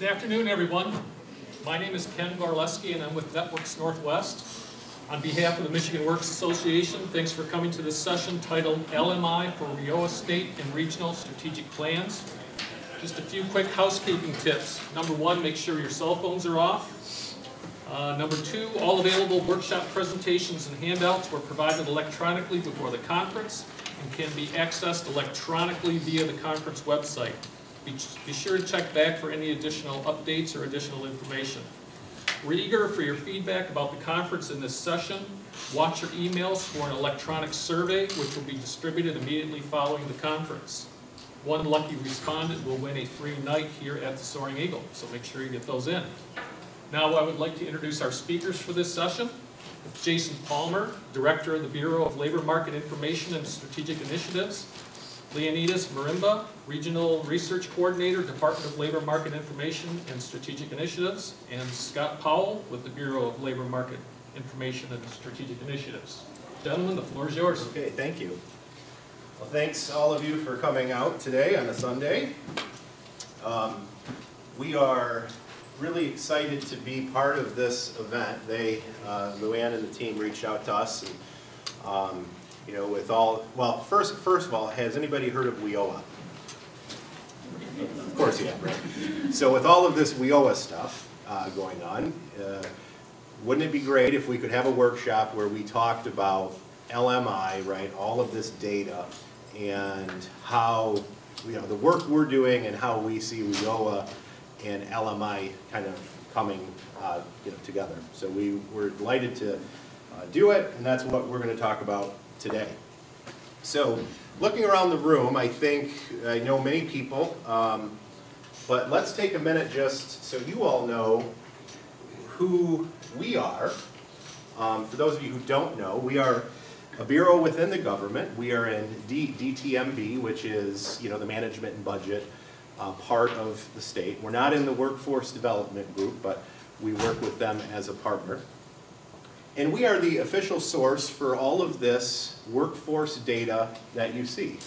Good afternoon, everyone. My name is Ken Gorleski, and I'm with Networks Northwest. On behalf of the Michigan Works Association, thanks for coming to this session titled LMI for WIOA State and Regional Strategic Plans. Just a few quick housekeeping tips. Number one, make sure your cell phones are off. Number two, all available workshop presentations and handouts were provided electronically before the conference and can be accessed electronically via the conference website. Be sure to check back for any additional updates or additional information. We're eager for your feedback about the conference in this session. Watch your emails for an electronic survey, which will be distributed immediately following the conference. One lucky respondent will win a free night here at the Soaring Eagle, so make sure you get those in. Now I would like to introduce our speakers for this session. Jason Palmer, Director of the Bureau of Labor Market Information and Strategic Initiatives. Leonidas Marimba, Regional Research Coordinator, Department of Labor Market Information and Strategic Initiatives, and Scott Powell with the Bureau of Labor Market Information and Strategic Initiatives. Gentlemen, the floor is yours. Okay, thank you. Well, thanks all of you for coming out today on a Sunday. We are really excited to be part of this event. Luann and the team reached out to us, and you know, with all, well, first of all, has anybody heard of WIOA? Of course you have, right? So with all of this WIOA stuff going on, wouldn't it be great if we could have a workshop where we talked about LMI, right, all of this data, and how, you know, the work we're doing and how we see WIOA and LMI kind of coming you know, together. So we're delighted to do it, and that's what we're going to talk about today. So looking around the room, I think I know many people, but let's take a minute just so you all know who we are. For those of you who don't know, we are a bureau within the government. We are in DTMB, which is, you know, the management and budget part of the state. We're not in the workforce development group, but we work with them as a partner. And we are the official source for all of this workforce data that you see.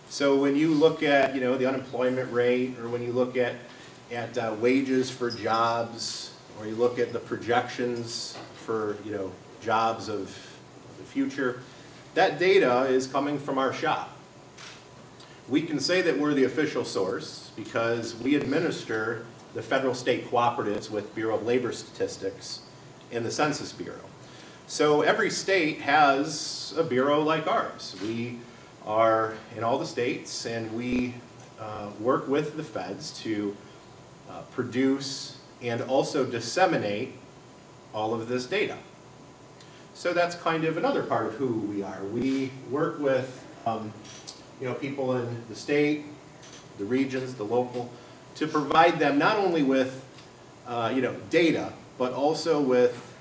So when you look at, you know, the unemployment rate, or when you look at wages for jobs, or you look at the projections for, you know, jobs of the future, that data is coming from our shop. We can say that we're the official source because we administer the federal state cooperatives with Bureau of Labor Statistics and the Census Bureau. So every state has a bureau like ours. We are in all the states, and we work with the feds to produce and also disseminate all of this data. So that's kind of another part of who we are. We work with you know, people in the state, the regions, the local, to provide them not only with you know, data, but also with,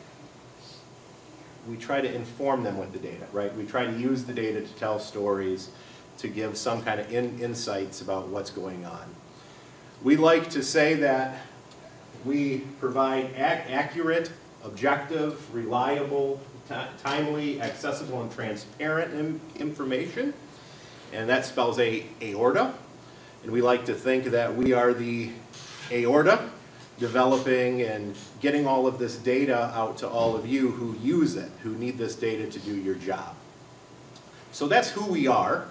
we try to inform them with the data, right? We try to use the data to tell stories, to give some kind of insights about what's going on. We like to say that we provide accurate, objective, reliable, timely, accessible, and transparent information, and that spells aorta. And we like to think that we are the aorta, developing and getting all of this data out to all of you who use it, who need this data to do your job. So that's who we are.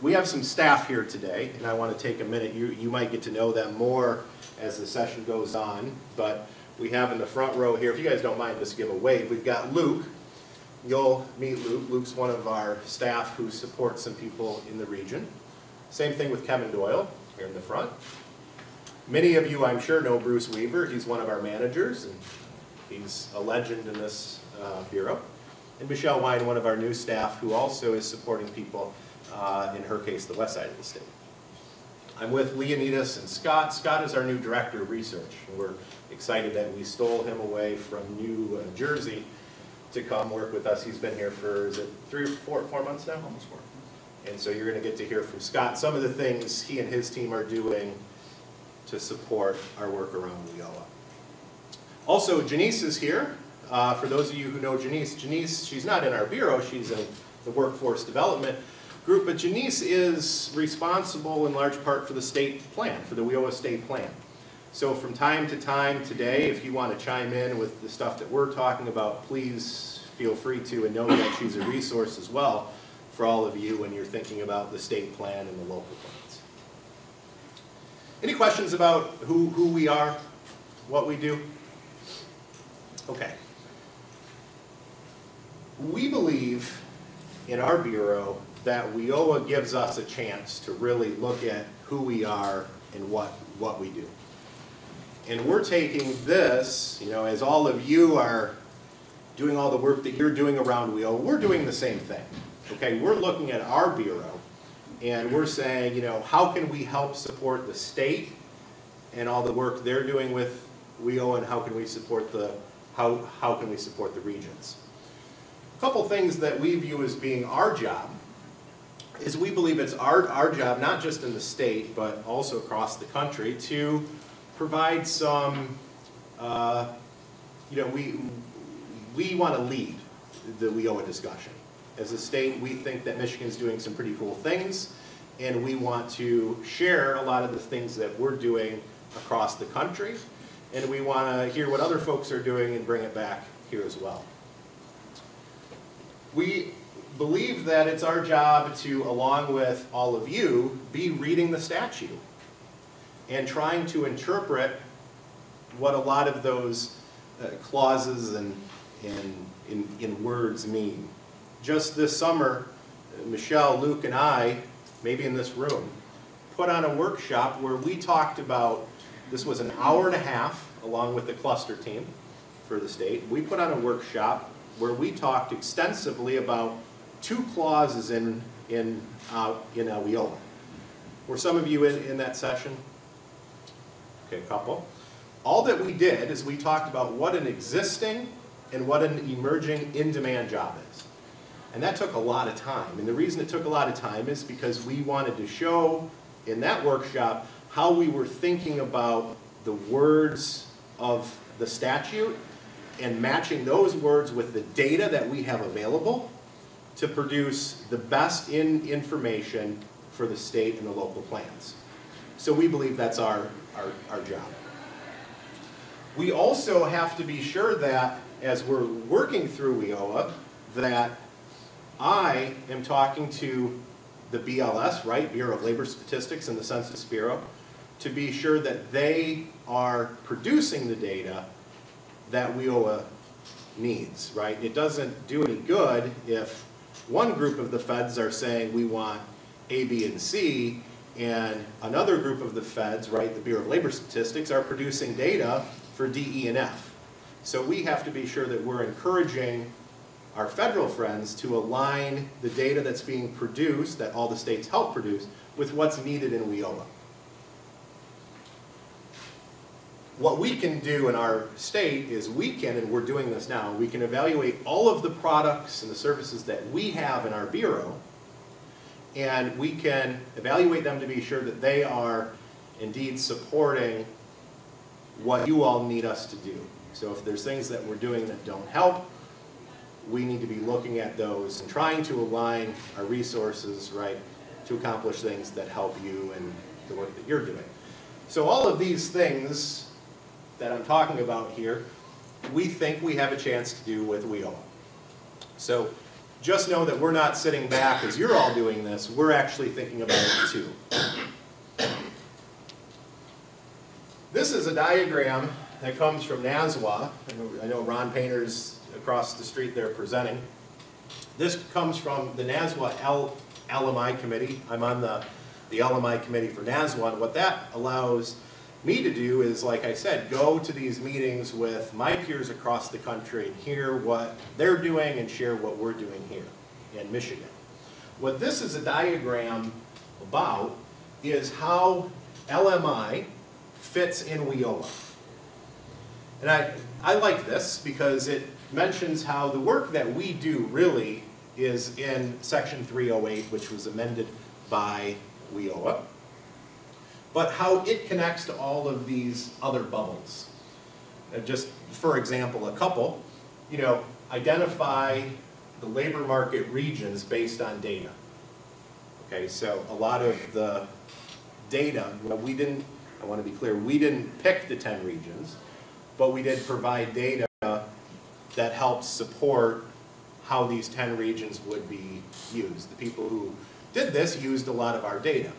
We have some staff here today, and I want to take a minute. You might get to know them more as the session goes on, but we have in the front row here, if you guys don't mind, just give a wave. We've got Luke. You'll meet Luke. Luke's one of our staff who supports some people in the region. Same thing with Kevin Doyle here in the front. Many of you, I'm sure, know Bruce Weaver. He's one of our managers, and he's a legend in this bureau. And Michelle Wine, one of our new staff, who also is supporting people, in her case, the west side of the state. I'm with Leonidas and Scott. Scott is our new Director of Research, and we're excited that we stole him away from New Jersey to come work with us. He's been here for, is it 3 or 4 months now? Almost 4. And so you're going to get to hear from Scott some of the things he and his team are doing to support our work around WIOA. Also, Janice is here. For those of you who know Janice, she's not in our bureau, she's in the workforce development, group, but Janice is responsible in large part for the state plan, for the WIOA state plan. So from time to time today, if you want to chime in with the stuff that we're talking about, please feel free to, and know that she's a resource as well for all of you when you're thinking about the state plan and the local plans. Any questions about who we are, what we do? Okay. We believe in our Bureau that WIOA gives us a chance to really look at who we are and what we do. And we're taking this, you know, as all of you are doing all the work that you're doing around WIOA, we're doing the same thing. Okay, we're looking at our Bureau and we're saying, you know, how can we help support the state and all the work they're doing with WIOA, and how can we support the regions? A couple things that we view as being our job is we believe it's our job, not just in the state, but also across the country, to provide some, you know, we want to lead the WIOA discussion. As a state, we think that Michigan's doing some pretty cool things, and we want to share a lot of the things that we're doing across the country, and we want to hear what other folks are doing and bring it back here as well. We believe that it's our job to, along with all of you, be reading the statute and trying to interpret what a lot of those clauses and in words mean. Just this summer, Michelle, Luke, and I, maybe in this room, put on a workshop where we talked about, this was an hour and a half along with the cluster team for the state. We put on a workshop where we talked extensively about two clauses in WIOA. Were some of you in that session? Okay, a couple. All that we did is we talked about what an existing and what an emerging in-demand job is. And that took a lot of time. And the reason it took a lot of time is because we wanted to show in that workshop how we were thinking about the words of the statute and matching those words with the data that we have available to produce the best information for the state and the local plans. So we believe that's our job. We also have to be sure that as we're working through WIOA, that I am talking to the BLS, right, Bureau of Labor Statistics and the Census Bureau, to be sure that they are producing the data that WIOA needs, right? It doesn't do any good if one group of the feds are saying we want A, B, and C, and another group of the feds, right, the Bureau of Labor Statistics, are producing data for D, E, and F. So we have to be sure that we're encouraging our federal friends to align the data that's being produced, that all the states help produce, with what's needed in WIOA. What we can do in our state is we can, and we're doing this now, we can evaluate all of the products and the services that we have in our Bureau, and we can evaluate them to be sure that they are indeed supporting what you all need us to do. So if there's things that we're doing that don't help, we need to be looking at those and trying to align our resources, right, to accomplish things that help you and the work that you're doing. So all of these things that I'm talking about here, we think we have a chance to do with WIOA. So just know that we're not sitting back as you're all doing this, we're actually thinking about it too. This is a diagram that comes from NASWA. I know Ron Painter's across the street there presenting. This comes from the NASWA LMI committee. I'm on the LMI committee for NASWA, and what that allows me to do is, like I said, go to these meetings with my peers across the country and hear what they're doing and share what we're doing here in Michigan. What this is a diagram about is how LMI fits in WIOA. And I like this because it mentions how the work that we do really is in Section 308, which was amended by WIOA, but how it connects to all of these other bubbles. Just for example, a couple, you know, identify the labor market regions based on data. Okay, so a lot of the data, well, I want to be clear, we didn't pick the 10 regions, but we did provide data that helps support how these 10 regions would be used. The people who did this used a lot of our data.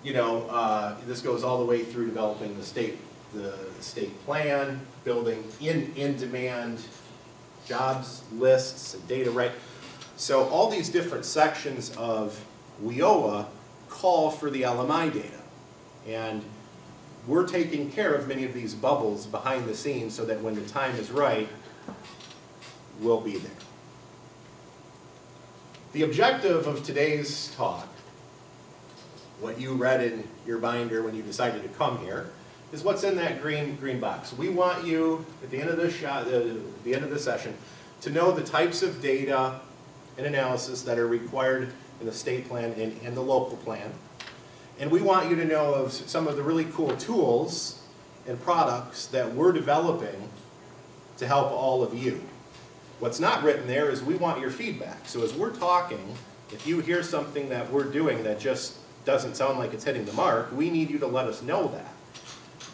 You know, this goes all the way through developing the state plan, building in-demand jobs lists and data, right? So all these different sections of WIOA call for the LMI data. And we're taking care of many of these bubbles behind the scenes so that when the time is right, we'll be there. The objective of today's talk, what you read in your binder when you decided to come here, is what's in that green box. We want you, at the end of this session, to know the types of data and analysis that are required in the state plan and the local plan. And we want you to know of some of the really cool tools and products that we're developing to help all of you. What's not written there is we want your feedback. So as we're talking, if you hear something that we're doing that just doesn't sound like it's hitting the mark, we need you to let us know that.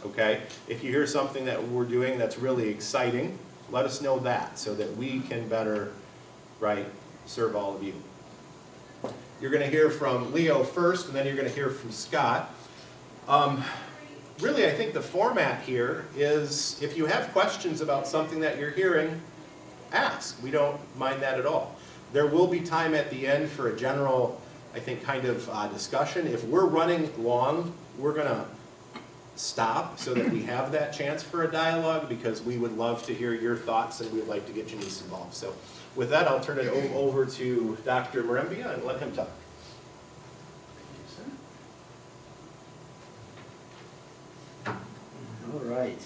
Okay? If you hear something that we're doing that's really exciting, let us know that so that we can better, right, serve all of you. You're going to hear from Leo first, and then you're going to hear from Scott. Really, I think the format here is if you have questions about something that you're hearing, ask. We don't mind that at all. There will be time at the end for a general, I think, kind of discussion. If we're running long, we're going to stop so that we have that chance for a dialogue because we would love to hear your thoughts and we'd like to get Janice involved. So with that, I'll turn it over to Dr. Marembia and let him talk. All right.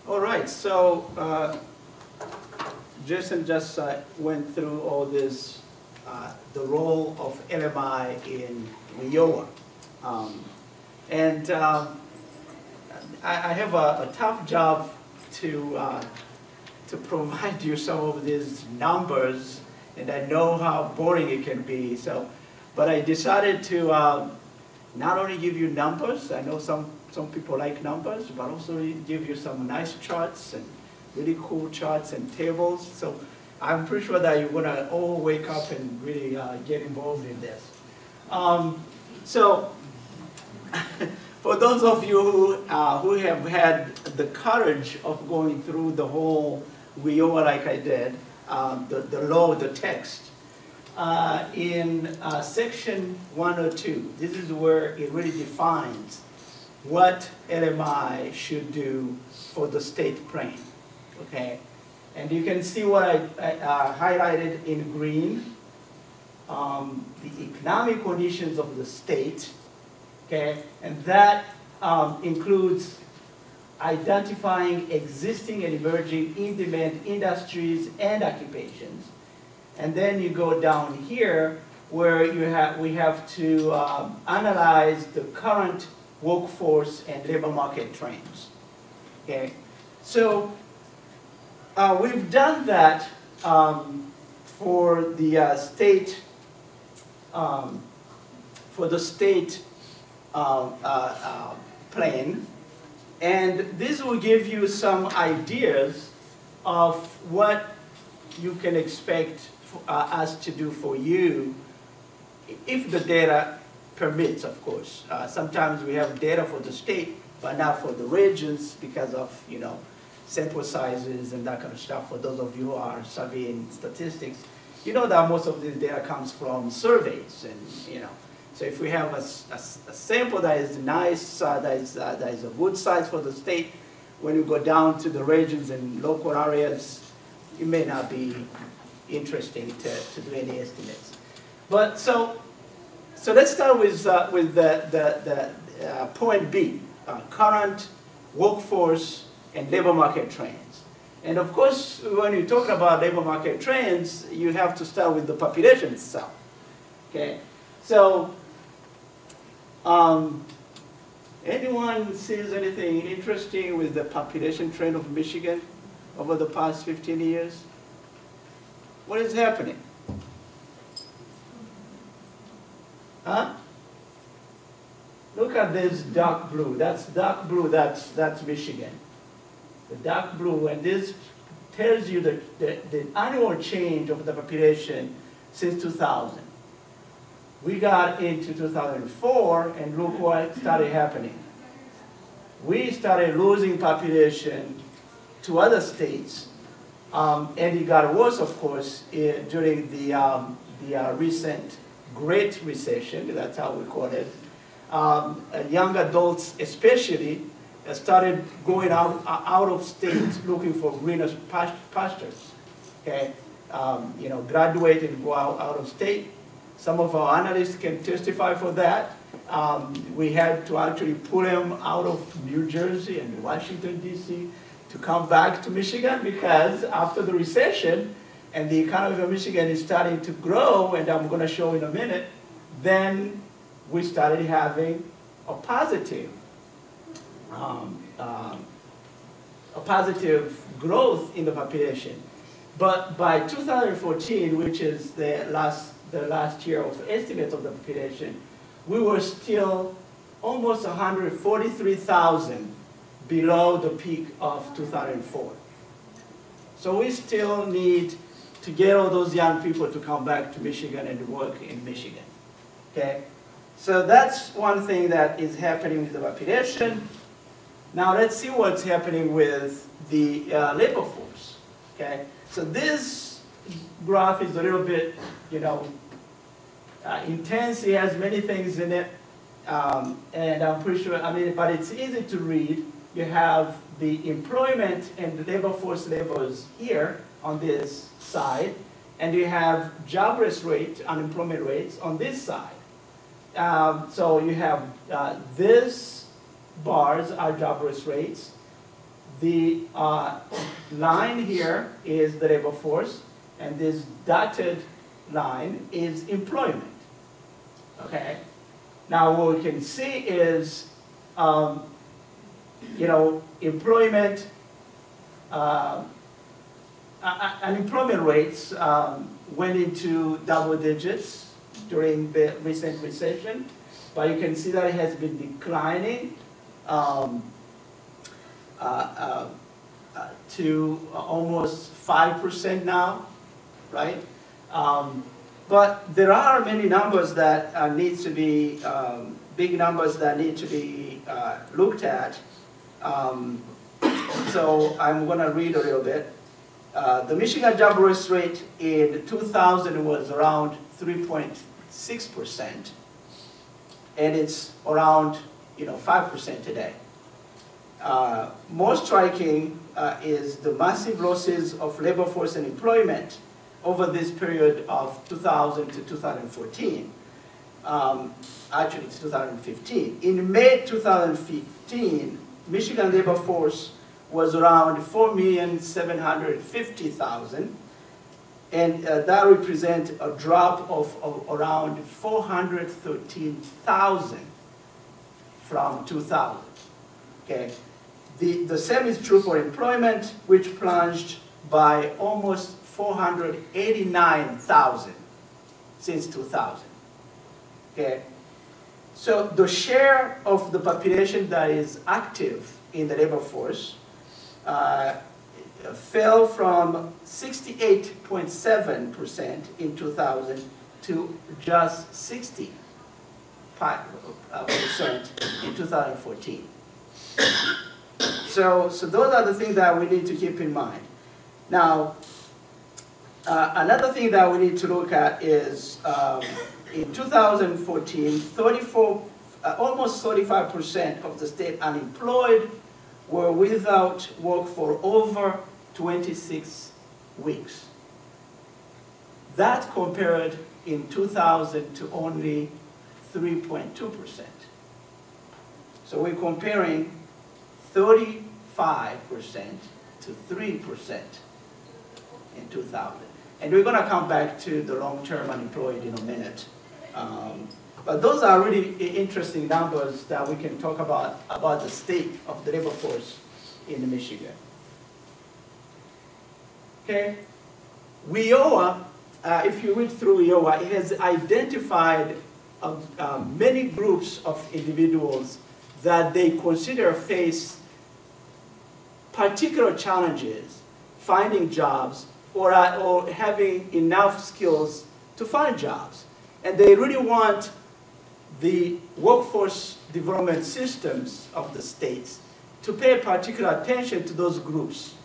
All right, so Jason just went through all this, the role of LMI in WIOA. I have a tough job to provide you some of these numbers, and I know how boring it can be. So, but I decided to not only give you numbers. I know some people like numbers, but also give you some nice charts and really cool charts and tables. So I'm pretty sure that you're gonna all wake up and really get involved in this. So for those of you who have had the courage of going through the whole WIOA like I did, the law, the text, in section 102, this is where it really defines what LMI should do for the state plan, okay? And you can see what I highlighted in green, the economic conditions of the state, okay? And that includes identifying existing and emerging in-demand industries and occupations. And then you go down here where we have to analyze the current workforce and labor market trends. Okay, so we've done that for the state plan, and this will give you some ideas of what you can expect us to do for you, if the data permits, of course. Sometimes we have data for the state, but not for the regions because of, you know, sample sizes and that kind of stuff. For those of you who are savvy in statistics, you know that most of this data comes from surveys, and you know. So if we have a sample that is nice, that is a good size for the state, when you go down to the regions and local areas, it may not be interesting to do any estimates. But so let's start with the point B, current workforce and labor market trends. And of course, when you talk about labor market trends, you have to start with the population itself. Okay, so Anyone sees anything interesting with the population trend of Michigan over the past 15 years? What is happening? Huh? Look at this dark blue. That's dark blue, that's Michigan. The dark blue, and this tells you the annual change of the population since 2000. We got into 2004, and look what started happening. We started losing population to other states, and it got worse, of course, during the recent Great Recession, that's how we call it. Young adults especially started going out of state looking for greener pastures. Okay, graduate and go out of state. Some of our analysts can testify for that. We had to actually pull them out of New Jersey and Washington, D.C. to come back to Michigan, because after the recession and the economy of Michigan is starting to grow, and I'm going to show in a minute, then we started having a positive growth in the population. But by 2014, which is the last year of estimates of the population, we were still almost 143,000 below the peak of 2004. So we still need to get all those young people to come back to Michigan and work in Michigan. Okay? So that's one thing that is happening with the population. Now let's see what's happening with the labor force. Okay? So this graph is a little bit, intense. It has many things in it, and I'm pretty sure, but it's easy to read. You have the employment and the labor force levels here on this side, and you have jobless rate, unemployment rates on this side. So you have these bars are jobless rates. The line here is the labor force, and this dotted line is employment. Okay. Now what we can see is, employment, unemployment rates went into double digits during the recent recession, but you can see that it has been declining to almost 5% now, right? But there are many numbers that need to be, big numbers that need to be looked at. So I'm going to read a little bit. The Michigan job growth rate in 2000 was around 3.6%, and it's around 5% today. More striking is the massive losses of labor force and employment over this period of 2000 to 2014. Actually, it's 2015. In May 2015, Michigan labor force was around 4,750,000, and that represents a drop of around 413,000 from 2000. Okay. The same is true for employment, which plunged by almost 489,000 since 2000. Okay. So the share of the population that is active in the labor force fell from 68.7% in 2000 to just 60% in 2014. So those are the things that we need to keep in mind. Now, another thing that we need to look at is in 2014, almost 35% of the state unemployed were without work for over 26 weeks. That compared in 2000 to only 3.2%. So we're comparing 35% to 3% in 2000. And we're going to come back to the long-term unemployed in a minute. But those are really interesting numbers that we can talk about the state of the labor force in Michigan. Okay, WIOA, if you read through WIOA, it has identified many groups of individuals that they consider face particular challenges finding jobs or having enough skills to find jobs. And they really want the workforce development systems of the states to pay particular attention to those groups,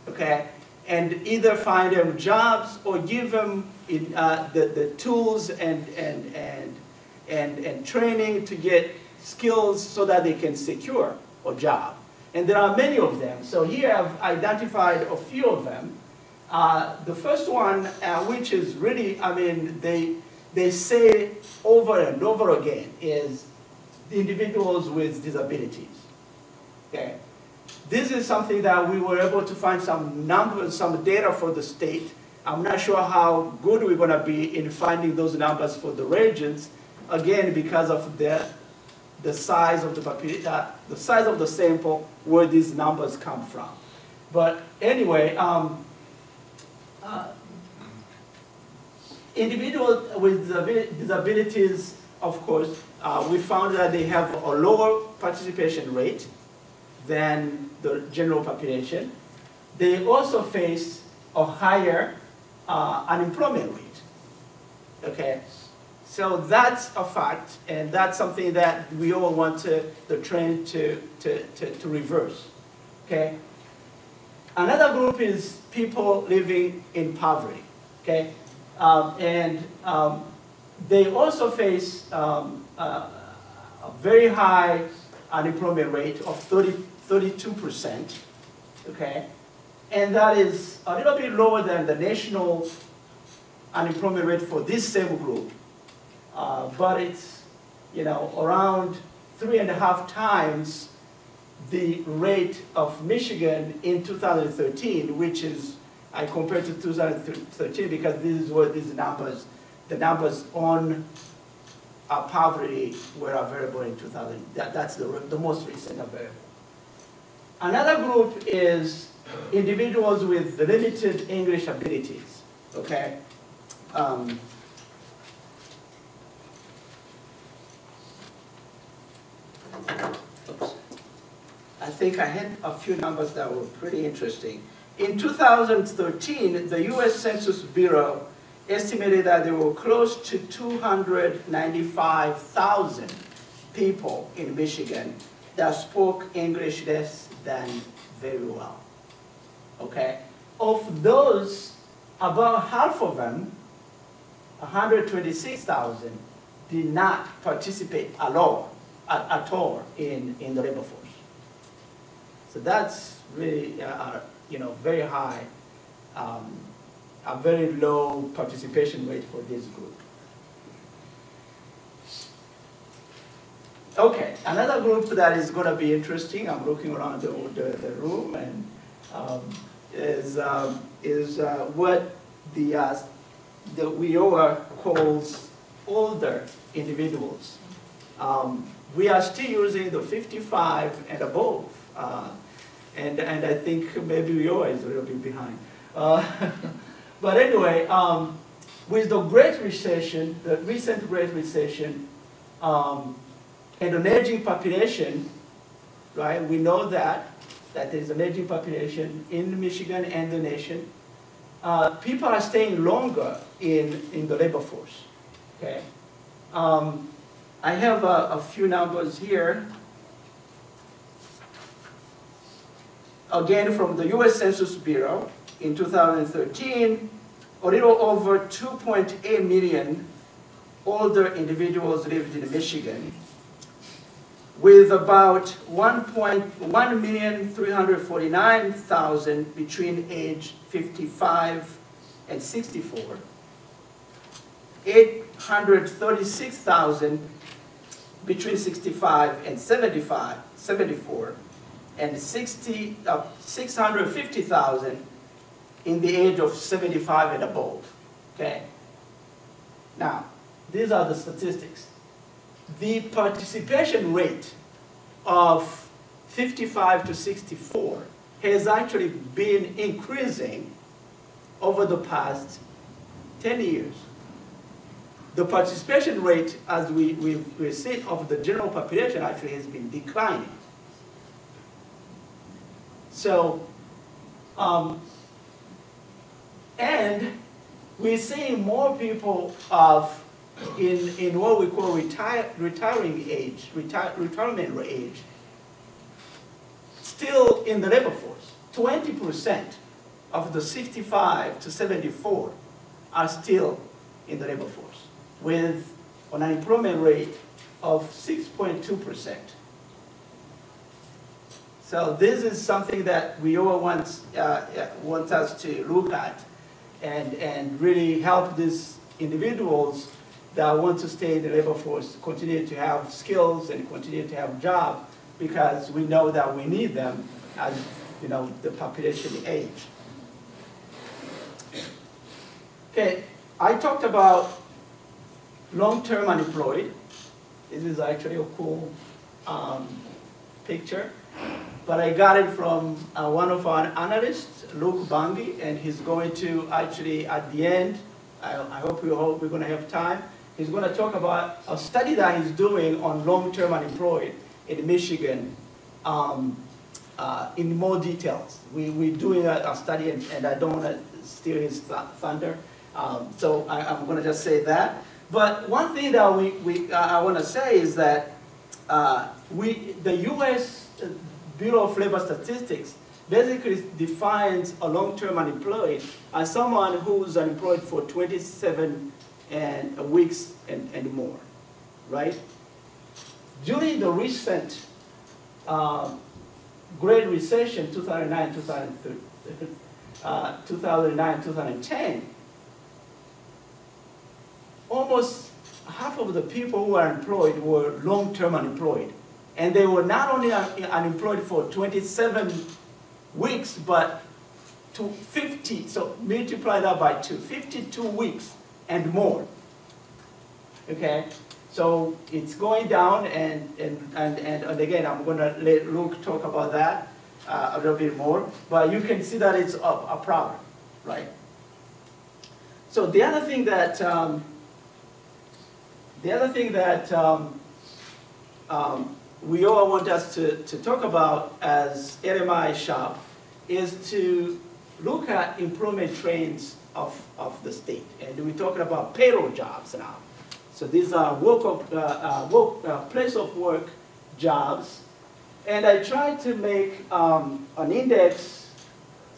okay? And either find them jobs or give them the tools and training to get skills so that they can secure a job. And there are many of them. So here I've identified a few of them. The first one, which is really, I mean, they say over and over again, is individuals with disabilities. Okay. This is something that we were able to find some numbers, some data for the state. I'm not sure how good we're going to be in finding those numbers for the regions, again, because of the size of the size of the sample where these numbers come from. But anyway, individuals with disabilities, of course, we found that they have a lower participation rate than the general population. They also face a higher unemployment rate. Okay, so that's a fact, and that's something that we all want the trend to reverse. Okay. Another group is people living in poverty. Okay, they also face a very high unemployment rate of 32%, okay? And that is a little bit lower than the national unemployment rate for this same group. But it's, you know, around 3.5 times the rate of Michigan in 2013, which is, I compared to 2013 because this is what these numbers, the numbers on poverty were available in 2000. That's the most recent available. Another group is individuals with limited English abilities, okay? Oops. I think I had a few numbers that were pretty interesting. In 2013, the U.S. Census Bureau estimated that there were close to 295,000 people in Michigan that spoke English less than very well. Okay? Of those, about half of them, 126,000, did not participate at all in the labor force. So that's really, you know, very high, a very low participation rate for this group. Okay, another group that is going to be interesting, I'm looking around the room, and is what the WIOA calls older individuals. We are still using the 55 and above, and I think maybe WIOA is a little bit behind. But anyway, with the Great Recession, the recent Great Recession, and an aging population, right? We know that there is an aging population in Michigan and the nation. People are staying longer in the labor force. Okay. I have a few numbers here. Again, from the U.S. Census Bureau, in 2013, a little over 2.8 million older individuals lived in Michigan, with about 1,349,000 between age 55 and 64, 836,000 between 65 and 74, and 650,000 in the age of 75 and above. Okay. Now, these are the statistics. the participation rate of 55 to 64 has actually been increasing over the past 10 years. The participation rate, as we've seen, of the general population actually has been declining. So, and we're seeing more people in what we call retirement age, still in the labor force. 20% of the 65 to 74 are still in the labor force, with an unemployment rate of 6.2%. So this is something that WIOA wants us to look at and really help these individuals that want to stay in the labor force continue to have skills and continue to have jobs, because we know that we need them as the population age. Okay, I talked about long-term unemployed. This is actually a cool picture, but I got it from one of our analysts, Luke Bangi, and he's going to actually, at the end, I hope we're going to have time, he's going to talk about a study that he's doing on long-term unemployed in Michigan in more details. We're doing a study, and I don't want to steal his thunder, so I'm going to just say that. But one thing that I want to say is that the U.S. Bureau of Labor Statistics basically defines a long-term unemployed as someone who's unemployed for 27 weeks and more, right? During the recent Great Recession, 2009-2010, almost half of the people who were employed were long-term unemployed. And they were not only unemployed for 27 weeks, but to 50, so multiply that by 2, 52 weeks and more. Okay? So it's going down, and again, I'm going to let Luke talk about that a little bit more. But you can see that it's a problem, right? So the other thing that we all want us to talk about as LMI shop is to look at employment trends of the state. And we're talking about payroll jobs now. So these are place of work jobs. And I tried to make an index.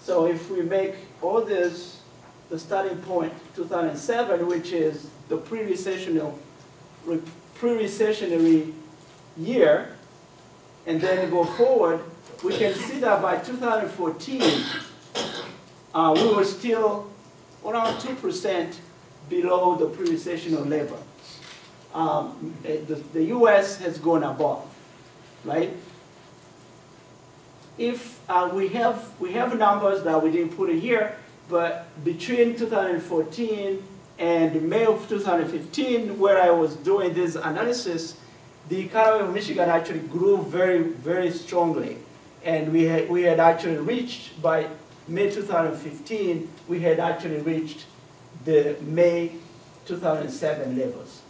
So if we make all this, the starting point 2007, which is the pre-recessionary year, and then go forward, we can see that by 2014, we were still around 2% below the pre-recessional level. The U.S. has gone above, right? If we have numbers that we didn't put in here, but between 2014 and May of 2015, where I was doing this analysis, the economy of Michigan actually grew very, very strongly. And we had actually reached, by May 2015, we had actually reached the May 2007 levels.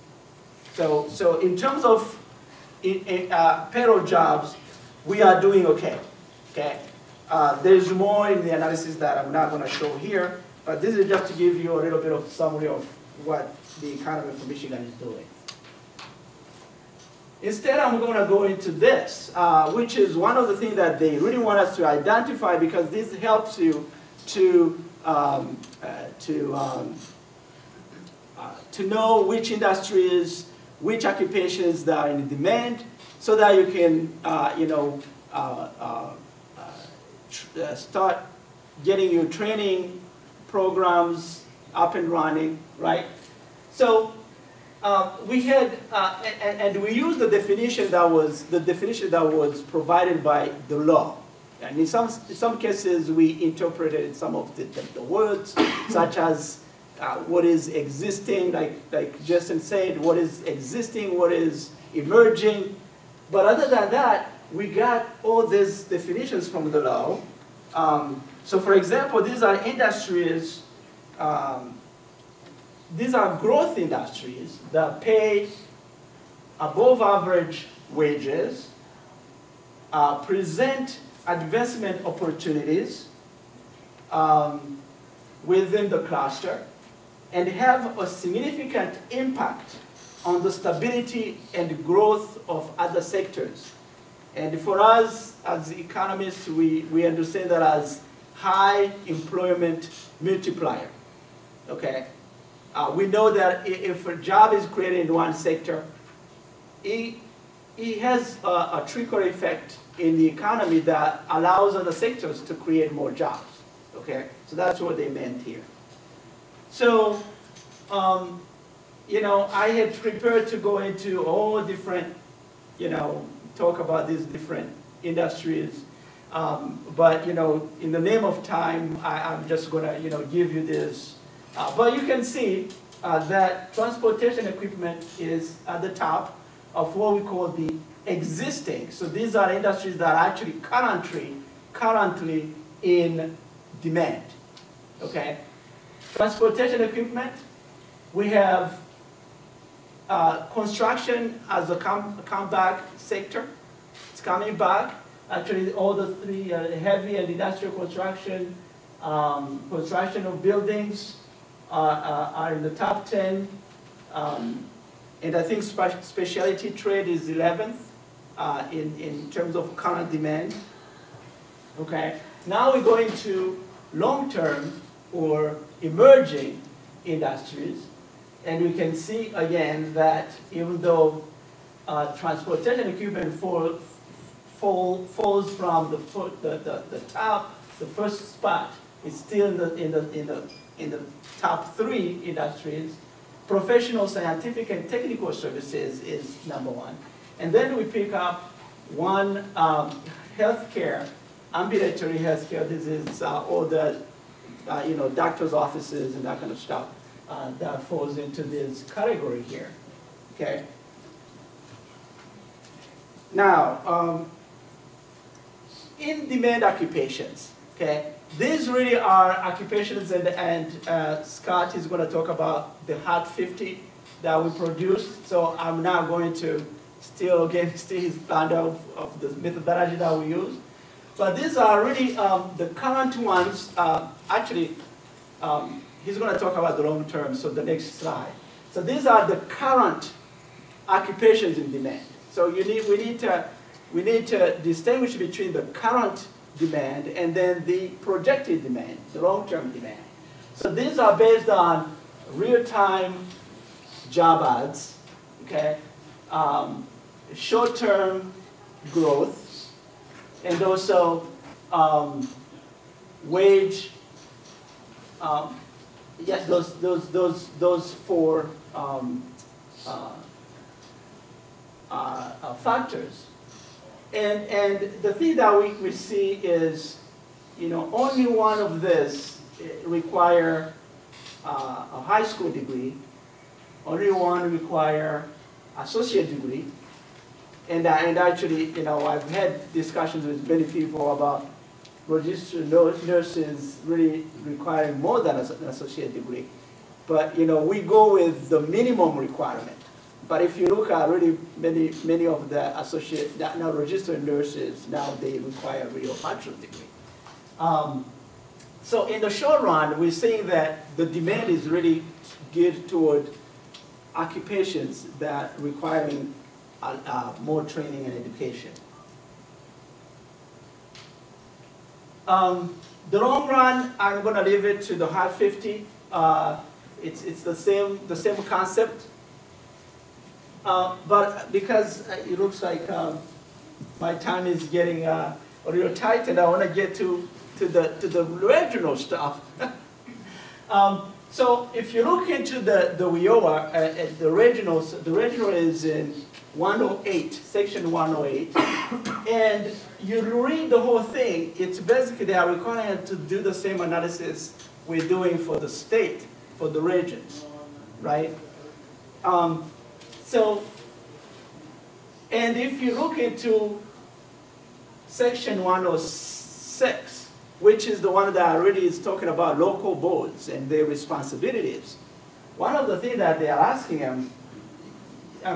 So in terms of payroll jobs, we are doing okay. Okay. There's more in the analysis that I'm not going to show here, but this is just to give you a little bit of summary of what the economy of Michigan is doing. Instead, I'm going to go into this, which is one of the things that they really want us to identify, because this helps you to know which industries, which occupations that are in demand, so that you can, start getting your training programs up and running, right? So we had, and we used the definition that was provided by the law. And in some cases, we interpreted some of the words, such as what is existing, like Justin said, what is existing, what is emerging. But other than that, we got all these definitions from the law. So for example, these are industries, these are growth industries that pay above average wages, present advancement opportunities within the cluster, and have a significant impact on the stability and growth of other sectors. And for us, as economists, we understand that as high employment multiplier, okay? We know that if a job is created in one sector, it has a trickle effect in the economy that allows other sectors to create more jobs, okay? So that's what they meant here. So, you know, I had prepared to go into all different, you know, talk about these different industries. But, you know, in the name of time, I'm just going to, you know, give you this. But you can see that transportation equipment is at the top of what we call the existing. So these are industries that are actually currently in demand, okay? Transportation equipment, we have construction as a comeback sector. It's coming back. Actually, all the three heavy and industrial construction, construction of buildings are in the top 10. And I think specialty trade is 11th in terms of current demand. Okay. Now we go into long-term or emerging industries. And we can see again that even though transportation equipment falls from the top, the first spot is still in the top 3 industries. Professional, scientific, and technical services is #1. And then we pick up one healthcare, ambulatory healthcare. This is all the you know, doctors' offices and that kind of stuff. That falls into this category here, okay? Now, in-demand occupations, okay? These really are occupations, and Scott is going to talk about the Hot 50 that we produced. So I'm now going to steal his thunder of the methodology that we use. But these are really the current ones. Actually, he's going to talk about the long term, so the next slide. So these are the current occupations in demand. So we need to distinguish between the current demand and then the projected demand, the long-term demand. So these are based on real-time job ads, okay, short-term growth, and also wage. Yes, those 4 factors. And the thing that we see is, you know, only one of this require a high school degree, only one require associate degree, and actually, you know, I've had discussions with many people about registered nurses really requiring more than an associate degree. But, you know, we go with the minimum requirement. But if you look at really many of the associate, now registered nurses, now they require really a bachelor's degree. So in the short run, we're seeing that the demand is really geared toward occupations that requiring more training and education. The long run, I'm going to leave it to the Hot 50. It's the same concept. But because it looks like my time is getting a little tight, and I want to get to the regional stuff. So if you look into the WIOA, the regional is in 108, section 108, and you read the whole thing. It's basically they are required to do the same analysis we're doing for the state, for the regions, right? So And if you look into section 106, which is the one that already is talking about local boards and their responsibilities, one of the things that they are asking them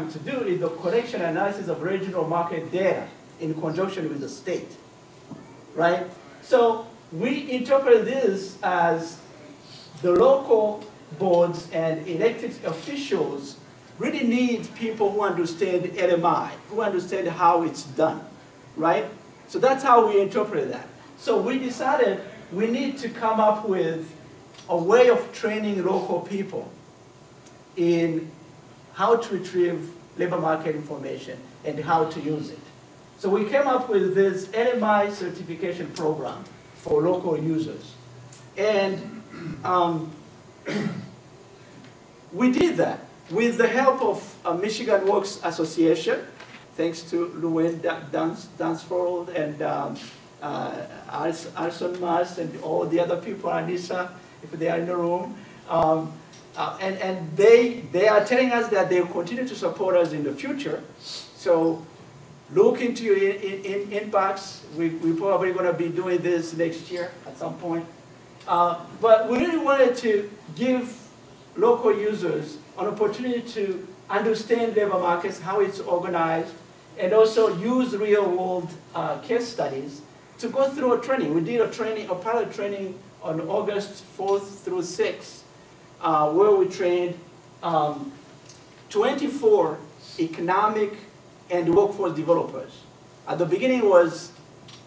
to do is the collection and analysis of regional market data in conjunction with the state, right? So we interpret this as the local boards and elected officials really need people who understand LMI, who understand how it's done, right? So that's how we interpret that. So we decided we need to come up with a way of training local people in how to retrieve labor market information and how to use it. So we came up with this LMI certification program for local users. And we did that with the help of Michigan Works Association, thanks to Luann Dunsford and Alison Mars and all the other people, Anissa, if they are in the room. And they are telling us that they will continue to support us in the future. So look into your inbox. We're probably going to be doing this next year at some point. But we really wanted to give local users an opportunity to understand labor markets, how it's organized, and also use real-world case studies to go through a training. We did a pilot training on August 4th through 6th, where we trained 24 economic and workforce developers. At the beginning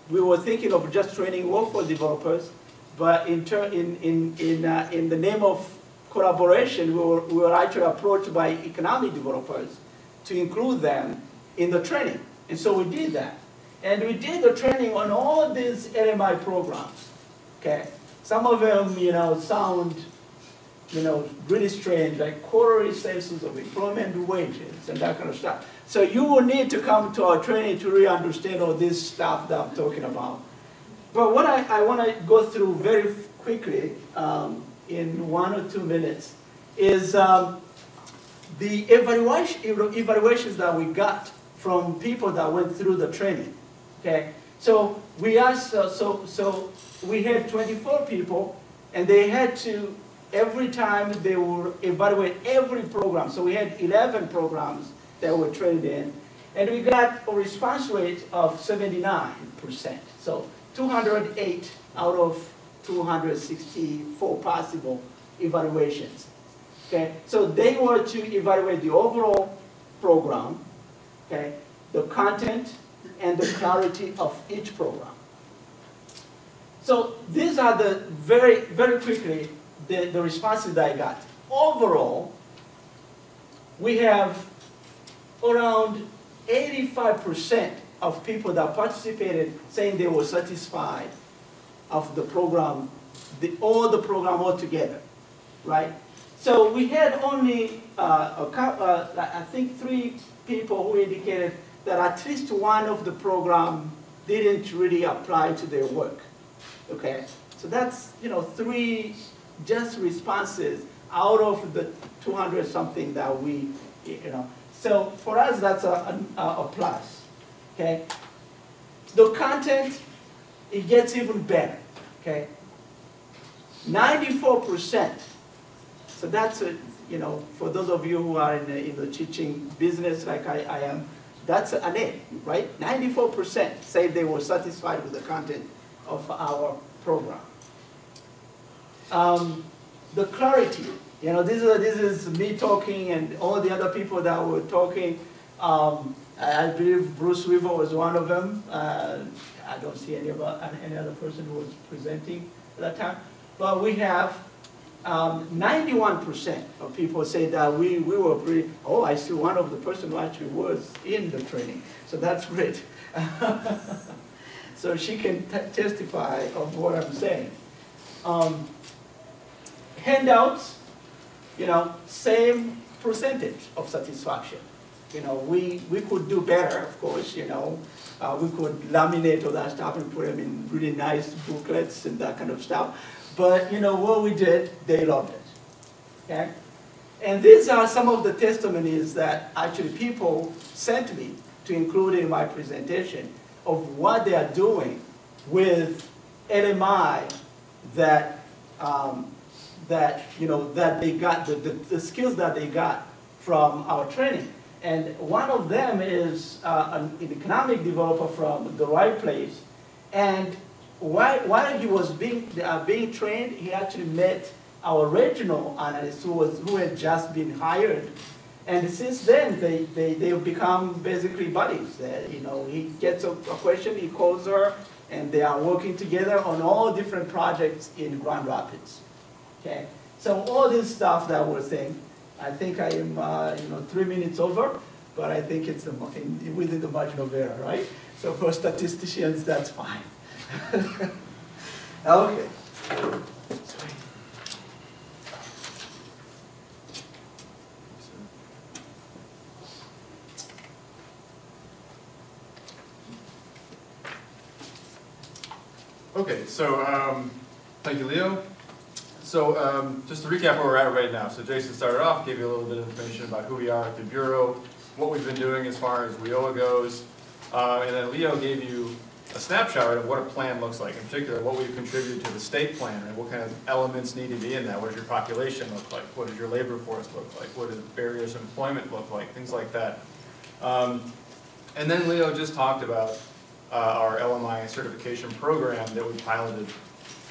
we were thinking of just training workforce developers, but in the name of collaboration, we were actually approached by economic developers to include them in the training. And so we did that. And we did the training on all these LMI programs, okay? Some of them, sound, really strange, like quarterly census of employment wages and that kind of stuff. So you will need to come to our training to really understand all this stuff that I'm talking about. But what I want to go through very quickly, in 1 or 2 minutes, is the evaluations that we got from people that went through the training. Okay, so we asked, so we had 24 people, and they had to, every time they would evaluate every program. So we had 11 programs that were trained in, and we got a response rate of 79%. So 208 out of 264 possible evaluations. Okay, so they were to evaluate the overall program, okay, the content, and the clarity of each program. So these are the very quickly the responses that I got. Overall, we have around 85% of people that participated saying they were satisfied of the program, all the program altogether, right? So we had only I think 3 people who indicated that at least one of the program didn't really apply to their work. Okay, so that's 3 just responses out of the 200 something that we So for us that's a plus. Okay, the content, it gets even better. Okay, 94%. So that's for those of you who are in the teaching business like I am, that's an A, right? 94% say they were satisfied with the content of our program. The clarity, this is me talking and all the other people that were talking. I believe Bruce Weaver was one of them. I don't see any other person who was presenting at that time. But we have 91% of people say that we were pretty, I see one of the person who actually was in the training. So that's great. So she can testify of what I'm saying. Handouts, same percentage of satisfaction. We could do better, of course, we could laminate all that stuff and put them in really nice booklets and that kind of stuff. But, what we did, they loved it, okay? And these are some of the testimonies that actually people sent me to include in my presentation of what they are doing with LMI that that they got, the skills that they got from our training. And one of them is an economic developer from the right place. And while he was being trained, he actually met our regional analyst who had just been hired. And since then, they've become basically buddies. He gets a question, he calls her, and they are working together on all different projects in Grand Rapids. Okay, so all this stuff that we're saying, I think I am 3 minutes over, but I think it's within the margin of error, right? So for statisticians, that's fine. Okay. Okay, so thank you, Leo. So just to recap where we're at right now. So Jason started off, gave you a little bit of information about who we are at the Bureau, what we've been doing as far as WIOA goes, and then Leo gave you a snapshot of what a plan looks like, in particular what we've contributed to the state plan, and what kind of elements need to be in that. What does your population look like? What does your labor force look like? What does barriers to employment look like? Things like that. And then Leo just talked about our LMI certification program that we piloted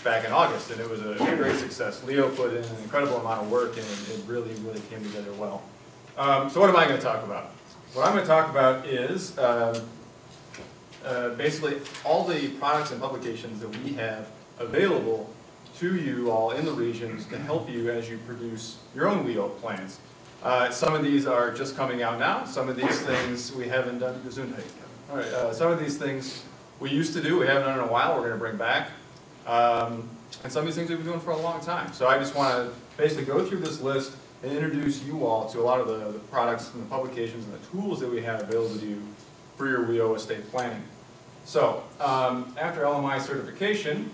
back in August, and it was a great success. Leo put in an incredible amount of work, and it really, really came together well. So what am I going to talk about? What I'm going to talk about is basically all the products and publications that we have available to you all in the regions to help you as you produce your own WIOA plans. Some of these are just coming out now. Some of these things we haven't done. All right, some of these things we used to do, we haven't done in a while, we're going to bring back. And some of these things we've been doing for a long time. So I just want to basically go through this list and introduce you all to a lot of the products and the publications and the tools that we have available to you for your WIOA estate planning. So after LMI certification,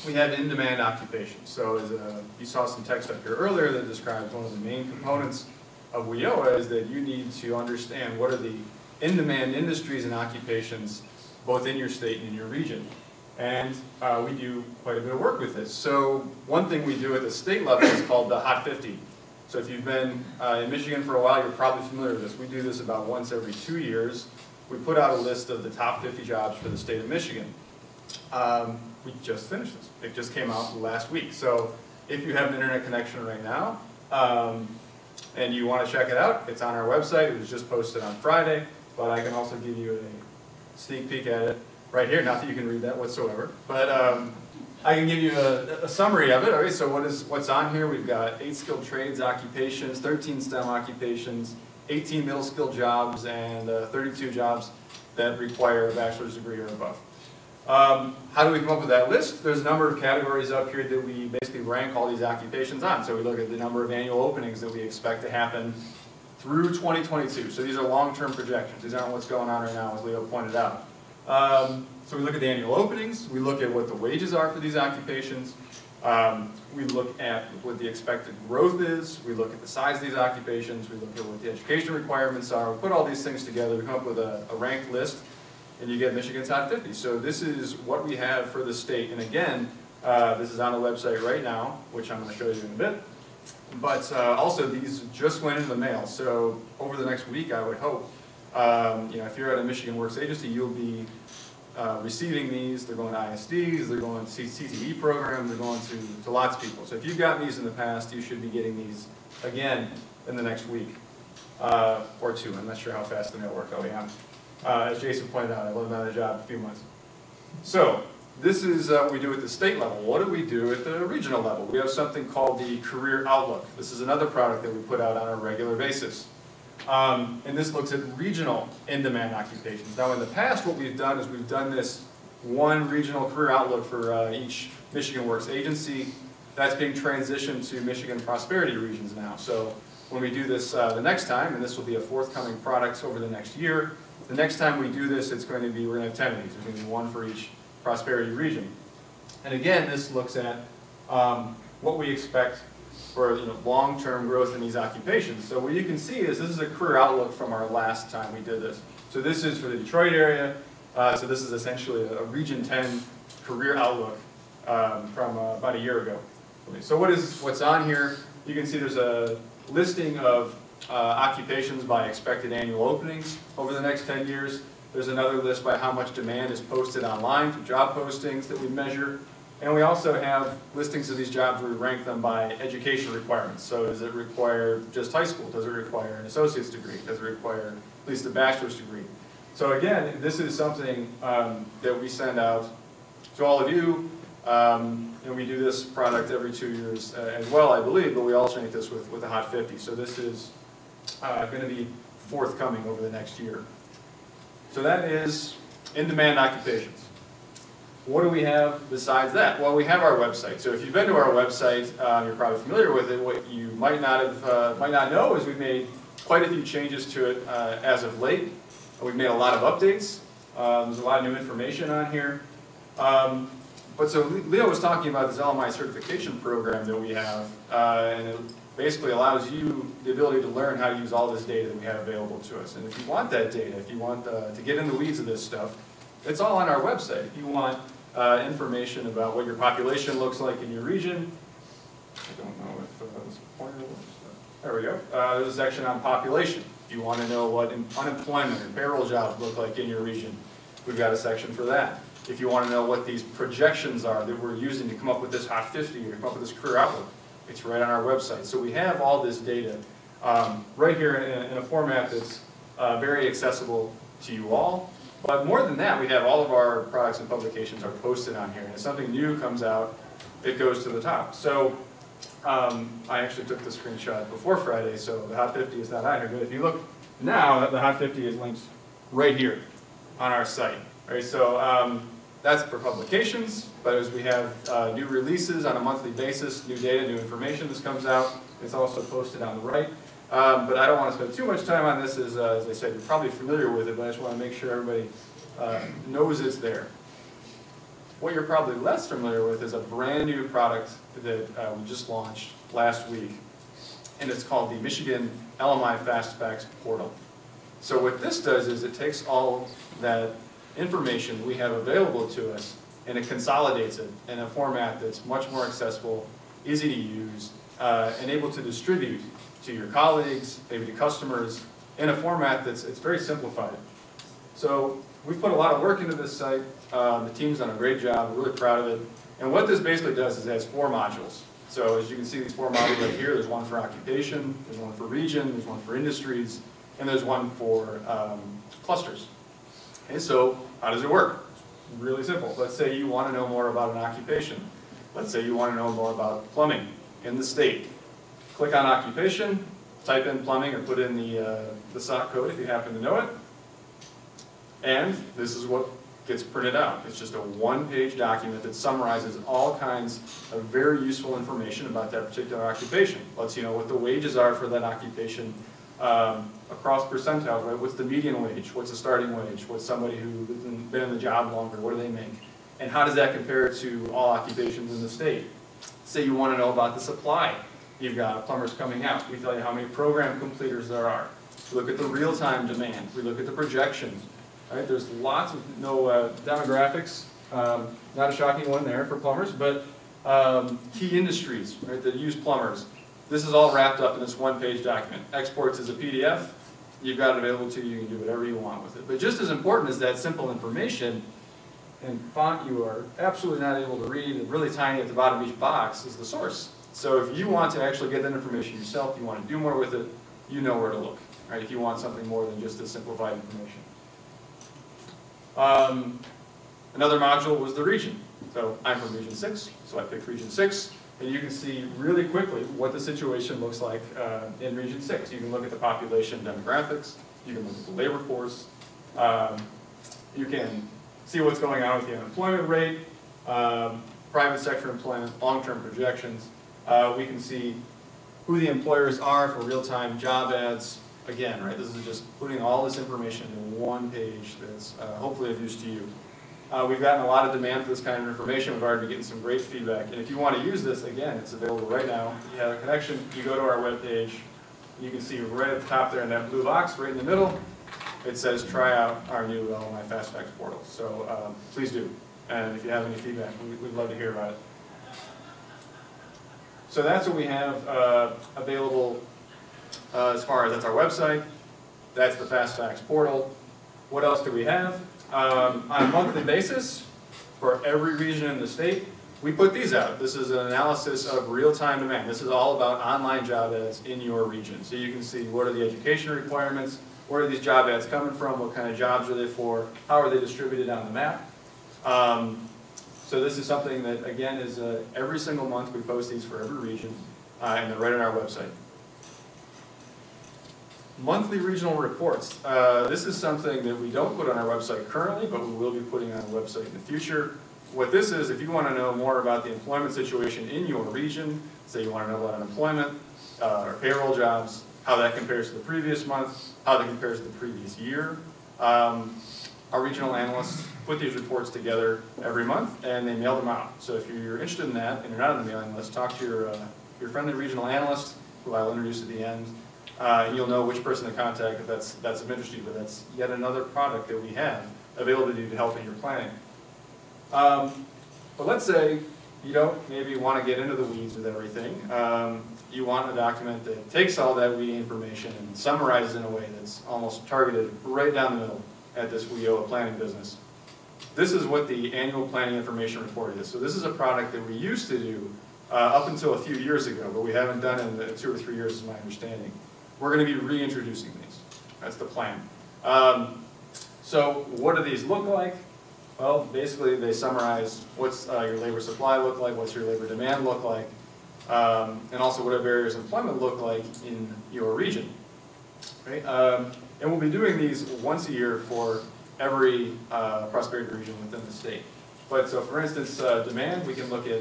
we have in-demand occupations. So as you saw some text up here earlier that describes one of the main components of WIOA is that you need to understand what are the in-demand industries and occupations both in your state and in your region. And we do quite a bit of work with this. So one thing we do at the state level is called the Hot 50. So if you've been in Michigan for a while, you're probably familiar with this. We do this about once every 2 years. We put out a list of the top 50 jobs for the state of Michigan. We just finished this. It just came out last week. So if you have an internet connection right now and you want to check it out, it's on our website. It was just posted on Friday, but I can also give you a sneak peek at it right here. Not that you can read that whatsoever, but I can give you a summary of it. Okay, so what's on here? We've got 8 skilled trades occupations, 13 STEM occupations, 18 middle skilled jobs, and 32 jobs that require a bachelor's degree or above. How do we come up with that list? There's a number of categories up here that we basically rank all these occupations on. So we look at the number of annual openings that we expect to happen through 2022. So these are long-term projections. These aren't what's going on right now, as Leo pointed out. So we look at the annual openings. We look at what the wages are for these occupations. We look at what the expected growth is. We look at the size of these occupations. We look at what the education requirements are. We put all these things together. We come up with a ranked list, and you get Michigan's Top 50. So this is what we have for the state. And again, this is on the website right now, which I'm going to show you in a bit. But also, these just went in the mail. So over the next week, I would hope, if you're at a Michigan Works agency, you'll be receiving these. They're going to ISDs, they're going to CTE programs, they're going to lots of people. So if you've gotten these in the past, you should be getting these again in the next week or two. I'm not sure how fast the mail work will be on. As Jason pointed out, I love another job a few months. So this is what we do at the state level. What do we do at the regional level? We have something called the Career Outlook. This is another product that we put out on a regular basis. And this looks at regional in-demand occupations. Now in the past, what we've done is we've done this one regional career outlook for each Michigan Works agency. That's being transitioned to Michigan Prosperity Regions now. So when we do this the next time, and this will be a forthcoming product over the next year, the next time we do this, it's going to be, we're going to have 10 of these. There's going to be one for each Prosperity Region. And again, this looks at what we expect for long-term growth in these occupations. So what you can see is this is a career outlook from our last time we did this. So this is for the Detroit area. So this is essentially a Region 10 career outlook from about a year ago. So what's on here? You can see there's a listing of occupations by expected annual openings over the next 10 years. There's another list by how much demand is posted online through job postings that we measure. And we also have listings of these jobs where we rank them by education requirements. So does it require just high school? Does it require an associate's degree? Does it require at least a bachelor's degree? So again, this is something that we send out to all of you. And we do this product every 2 years as well, I believe, but we alternate this with the Hot 50. So this is going to be forthcoming over the next year. So that is in-demand occupations. What do we have besides that? Well, we have our website. So if you've been to our website, you're probably familiar with it. What you might not know is we've made quite a few changes to it as of late. We've made a lot of updates. There's a lot of new information on here. But so Leo was talking about this LMI certification program that we have, and it basically allows you the ability to learn how to use all this data that we have available to us. And if you want that data, if you want to get in the weeds of this stuff, it's all on our website. If you want information about what your population looks like in your region, I don't know if this pointer works. There we go. There's a section on population. If you want to know what unemployment and payroll jobs look like in your region, we've got a section for that. If you want to know what these projections are that we're using to come up with this Hot 50 or to come up with this career outlook, it's right on our website. So we have all this data right here in a format that's very accessible to you all. But more than that, we have all of our products and publications are posted on here. And if something new comes out, it goes to the top. So I actually took the screenshot before Friday, so the Hot 50 is not on here. But if you look now, the Hot 50 is linked right here on our site. Right, so that's for publications, but as we have new releases on a monthly basis, new data, new information that comes out, it's also posted on the right. But I don't want to spend too much time on this, as I said, you're probably familiar with it, but I just want to make sure everybody knows it's there. What you're probably less familiar with is a brand new product that we just launched last week, and it's called the Michigan LMI Fast Facts Portal. So what this does is it takes all that information we have available to us and it consolidates it in a format that's much more accessible, easy to use, and able to distribute to your colleagues, maybe to customers, in a format that's very simplified. So we've put a lot of work into this site. The team's done a great job. We're really proud of it. And what this basically does is it has 4 modules. So as you can see, these 4 modules right here, there's one for occupation, there's one for region, there's one for industries, and there's one for clusters. Okay, so how does it work? Really simple. Let's say you want to know more about an occupation. Let's say you want to know more about plumbing in the state. Click on occupation, type in plumbing, or put in the SOC code if you happen to know it. And this is what gets printed out. It's just a 1-page document that summarizes all kinds of very useful information about that particular occupation. Lets you know what the wages are for that occupation across percentiles, right? What's the median wage? What's the starting wage? What's somebody who's been in the job longer? What do they make? And how does that compare to all occupations in the state? Say you want to know about the supply. You've got plumbers coming out. We tell you how many program completers there are. We look at the real-time demand. We look at the projections. Right? There's lots of demographics. Not a shocking one there for plumbers, but key industries, right, that use plumbers. This is all wrapped up in this 1-page document. Exports as a PDF. You've got it available to you. You can do whatever you want with it. But just as important as that simple information, and font you are absolutely not able to read, and really tiny at the bottom of each box, is the source. So if you want to actually get that information yourself, you want to do more with it, you know where to look. Right? If you want something more than just this simplified information. Another module was the region. So I'm from Region 6, so I picked Region 6. And you can see really quickly what the situation looks like in Region 6. You can look at the population demographics. You can look at the labor force. You can see what's going on with the unemployment rate, private sector employment, long-term projections. We can see who the employers are for real-time job ads. Again, right, this is just putting all this information in 1 page that's hopefully of use to you. We've gotten a lot of demand for this kind of information. We've already been getting some great feedback. And if you want to use this, again, it's available right now. You have a connection, you go to our webpage. You can see right at the top there in that blue box, right in the middle, it says try out our new LMI Fast Facts portal. So please do. And if you have any feedback, we'd love to hear about it. So that's what we have available as far as that's our website. That's the Fast Facts portal. What else do we have? On a monthly basis, for every region in the state, we put these out. This is an analysis of real-time demand. This is all about online job ads in your region. So you can see what are the education requirements, where are these job ads coming from, what kind of jobs are they for, how are they distributed on the map. So this is something that, again, is every single month we post these for every region, and they're right on our website. Monthly regional reports. This is something that we don't put on our website currently, but we will be putting on our website in the future. What this is, if you want to know more about the employment situation in your region, say you want to know about unemployment or payroll jobs, how that compares to the previous month, how that compares to the previous year, our regional analysts put these reports together every month and they mail them out. So if you're interested in that and you're not on the mailing list, talk to your friendly regional analyst, who I'll introduce at the end, and you'll know which person to contact if that's of interest to you. But that's yet another product that we have available to you to help in your planning. But let's say you don't maybe want to get into the weeds with everything. You want a document that takes all that weedy information and summarizes in a way that's almost targeted right down the middle at this WIOA planning business. This is what the annual planning information report is. So this is a product that we used to do up until a few years ago, but we haven't done it in 2 or 3 years is my understanding. We're going to be reintroducing these. That's the plan. So what do these look like? Well, basically they summarize what's your labor supply look like, what's your labor demand look like, and also what do barriers of employment look like in your region. Right? And we'll be doing these once a year for every prosperity region within the state. But so for instance, demand, we can look at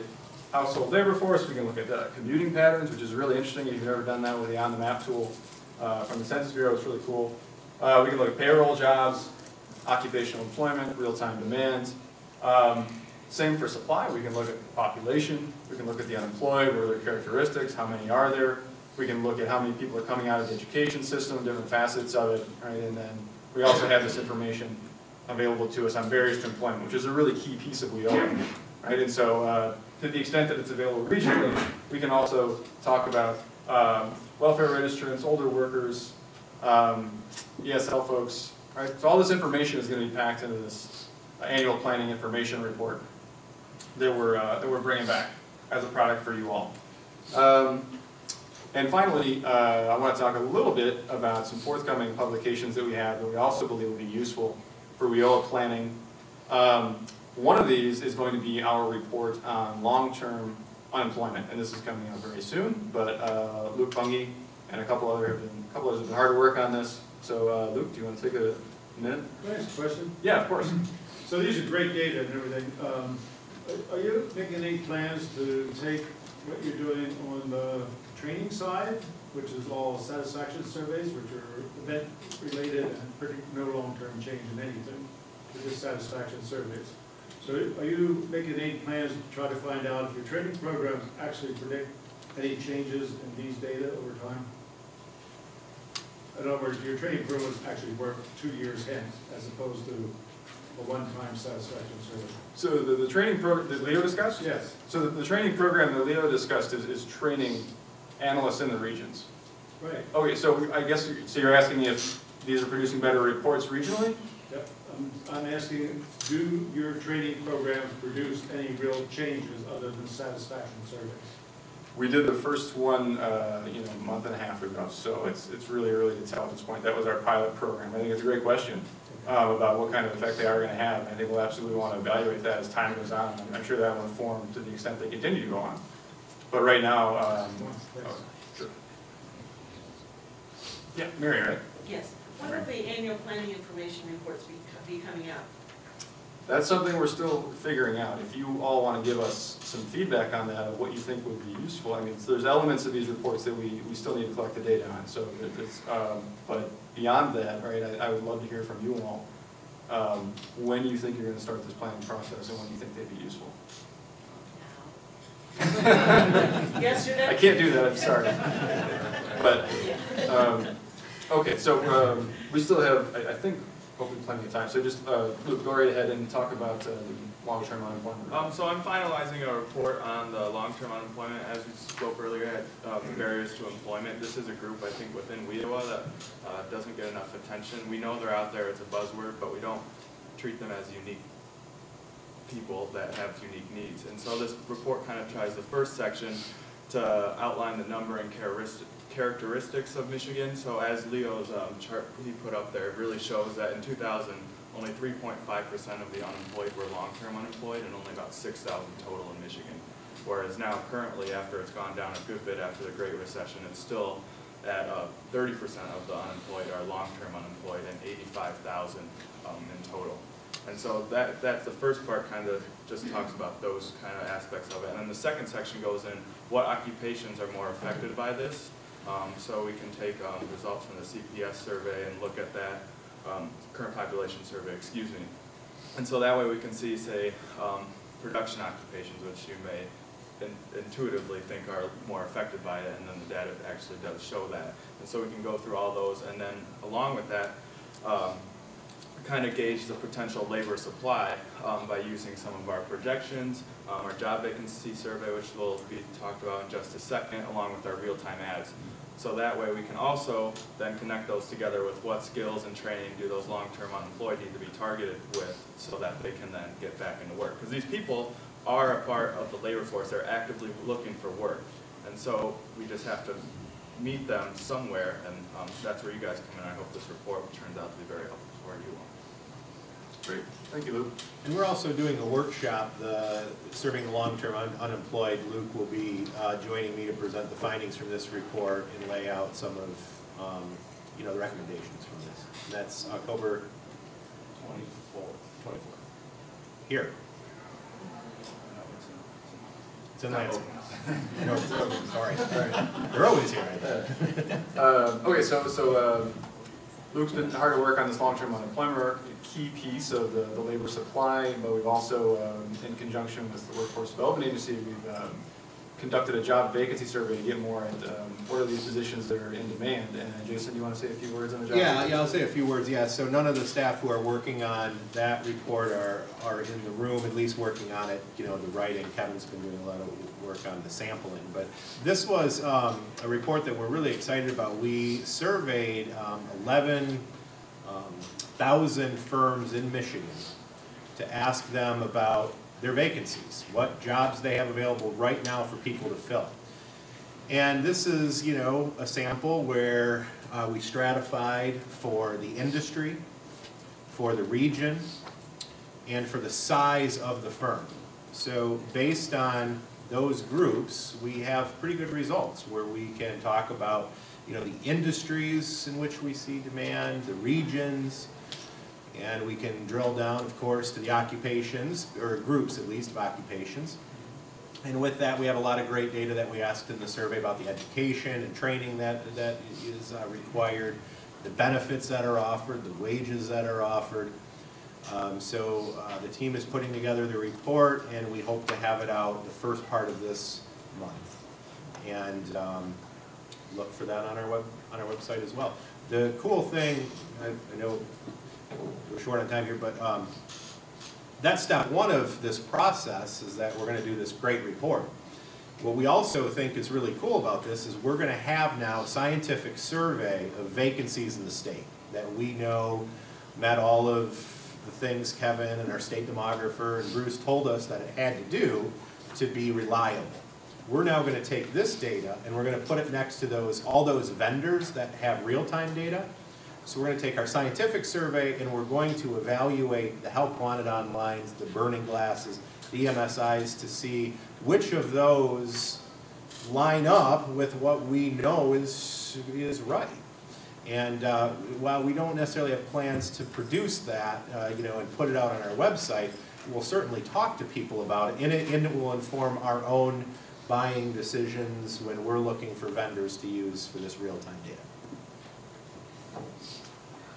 household labor force, we can look at commuting patterns, which is really interesting if you've never done that with the On the Map tool from the Census Bureau. It's really cool. We can look at payroll jobs, occupational employment, real-time demand. Same for supply. We can look at the population. We can look at the unemployed, what are their characteristics, how many are there. We can look at how many people are coming out of the education system, different facets of it, right? And then we also have this information available to us on barriers to employment, which is a really key piece of WIOA, right? And so to the extent that it's available regionally, we can also talk about welfare registrants, older workers, ESL folks, right? So all this information is going to be packed into this annual planning information report that we're bringing back as a product for you all. And finally, I want to talk a little bit about some forthcoming publications that we have that we also believe will be useful for WIOA planning. One of these is going to be our report on long-term unemployment, and this is coming out very soon. But Luke Bungie and a couple others have been hard at work on this. So Luke, do you want to take a minute? Can I ask a question? Yeah, of course. So these are great data and everything. Are you making any plans to take what you're doing on the training side, which is all satisfaction surveys, which are event-related and predict no long-term change in anything, they're just satisfaction surveys? So are you making any plans to try to find out if your training programs actually predict any changes in these data over time? In other words, your training programs actually work 2 years hence, as opposed to a one-time satisfaction survey. So the training program that Leo discussed? Yes. So the training program that Leo discussed is training analysts in the regions. Right. Okay, so I guess, so you're asking me if these are producing better reports regionally? Yep. I'm asking, do your training programs produce any real changes other than satisfaction surveys? We did the first one, a month and a half ago, so it's really early to tell at this point. That was our pilot program. I think it's a great question about what kind of effect they are going to have. I think we'll absolutely want to evaluate that as time goes on. I'm sure that will inform to the extent they continue to go on. But right now, sure. Yeah, Mary, right? Yes. When will the annual planning information reports be coming out? That's something we're still figuring out. If you all want to give us some feedback on that, of what you think would be useful. I mean, there's elements of these reports that we still need to collect the data on. So, but beyond that, right, I would love to hear from you all when you think you're going to start this planning process and when you think they'd be useful. Yesterday? I can't do that, I'm sorry. But, Okay, so we still have, I think, hopefully plenty of time. So just, Luke, go right ahead and talk about the long-term unemployment. So I'm finalizing a report on the long-term unemployment. As we spoke earlier, at the barriers to employment. This is a group, I think, within WIOA that doesn't get enough attention. We know they're out there, it's a buzzword, but we don't treat them as unique people that have unique needs. And so this report kind of tries the first section to outline the number and characteristics of Michigan. So as Leo's chart he put up there, it really shows that in 2000, only 3.5% of the unemployed were long-term unemployed, and only about 6,000 total in Michigan. Whereas now, currently, after it's gone down a good bit after the Great Recession, it's still at 30% of the unemployed are long-term unemployed, and 85,000 in total. And so that's the first part, kind of just talks about those kind of aspects of it. And then the second section goes in what occupations are more affected by this. So we can take results from the CPS survey and look at that. Current population survey, excuse me. And so that way we can see, say, production occupations, which you may intuitively think are more affected by it, and then the data actually does show that. And so we can go through all those, and then along with that, kind of gauge the potential labor supply by using some of our projections, our job vacancy survey, which will be talked about in just a second, along with our real-time ads. So that way we can also then connect those together with what skills and training do those long-term unemployed need to be targeted with, so that they can then get back into work. Because these people are a part of the labor force. They're actively looking for work. And so we just have to meet them somewhere, and that's where you guys come in. I hope this report turns out to be very helpful for you all. Great. Thank you, Luke. And we're also doing a workshop, serving the long-term unemployed. Luke will be joining me to present the findings from this report and lay out some of the recommendations from this. And that's October 24th. Here. It's in Lansing. No, sorry. They're always here. Okay, so Luke's been hard at work on this long-term unemployment work, a key piece of the labor supply, but we've also, in conjunction with the Workforce Development Agency, we've conducted a job vacancy survey to get more at what are these positions that are in demand. And Jason, you want to say a few words on the job vacancy? Yeah, I'll say a few words. Yeah, so none of the staff who are working on that report are in the room, at least working on it, the writing. Kevin's been doing a lot of work on the sampling. But this was a report that we're really excited about. We surveyed 11,000 firms in Michigan to ask them about their vacancies, what jobs they have available right now for people to fill. And this is, a sample where we stratified for the industry, for the region, and for the size of the firm. So based on those groups, we have pretty good results where we can talk about, the industries in which we see demand, the regions, and we can drill down, of course, to the occupations, or groups at least of occupations. And with that, we have a lot of great data that we asked in the survey about the education and training that is required, the benefits that are offered, the wages that are offered. So the team is putting together the report, and we hope to have it out the first part of this month. And look for that on our website as well. The cool thing, I know we're short on time here, but that's step one of this process, is that we're going to do this great report. What we also think is really cool about this is we're going to have now a scientific survey of vacancies in the state that we know met all of the things Kevin and our state demographer and Bruce told us that it had to do to be reliable. We're now going to take this data and we're going to put it next to all those vendors that have real-time data. So we're going to take our scientific survey and we're going to evaluate the Help Wanted Onlines, the Burning Glasses, the EMSIs, to see which of those line up with what we know is right. And while we don't necessarily have plans to produce that, and put it out on our website, we'll certainly talk to people about it, and it will inform our own buying decisions when we're looking for vendors to use for this real-time data.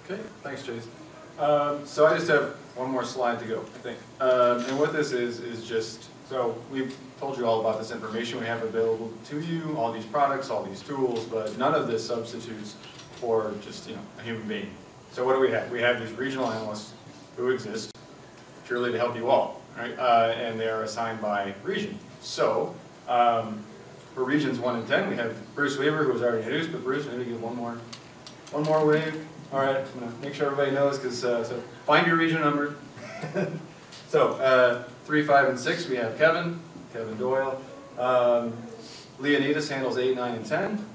Okay, thanks, Jason. So I just have one more slide to go, I think. And what this is just, so we've told you all about this information we have available to you, all these products, all these tools, but none of this substitutes for just, a human being. So what do we have? We have these regional analysts who exist purely to help you all, right? And they are assigned by region. So for regions 1 and 10, we have Bruce Weaver, who was already introduced, but Bruce, maybe give one more wave. All right, I'm gonna make sure everybody knows, because so find your region number. So 3, 5, and 6, we have Kevin Doyle. Leonidas handles 8, 9, and 10.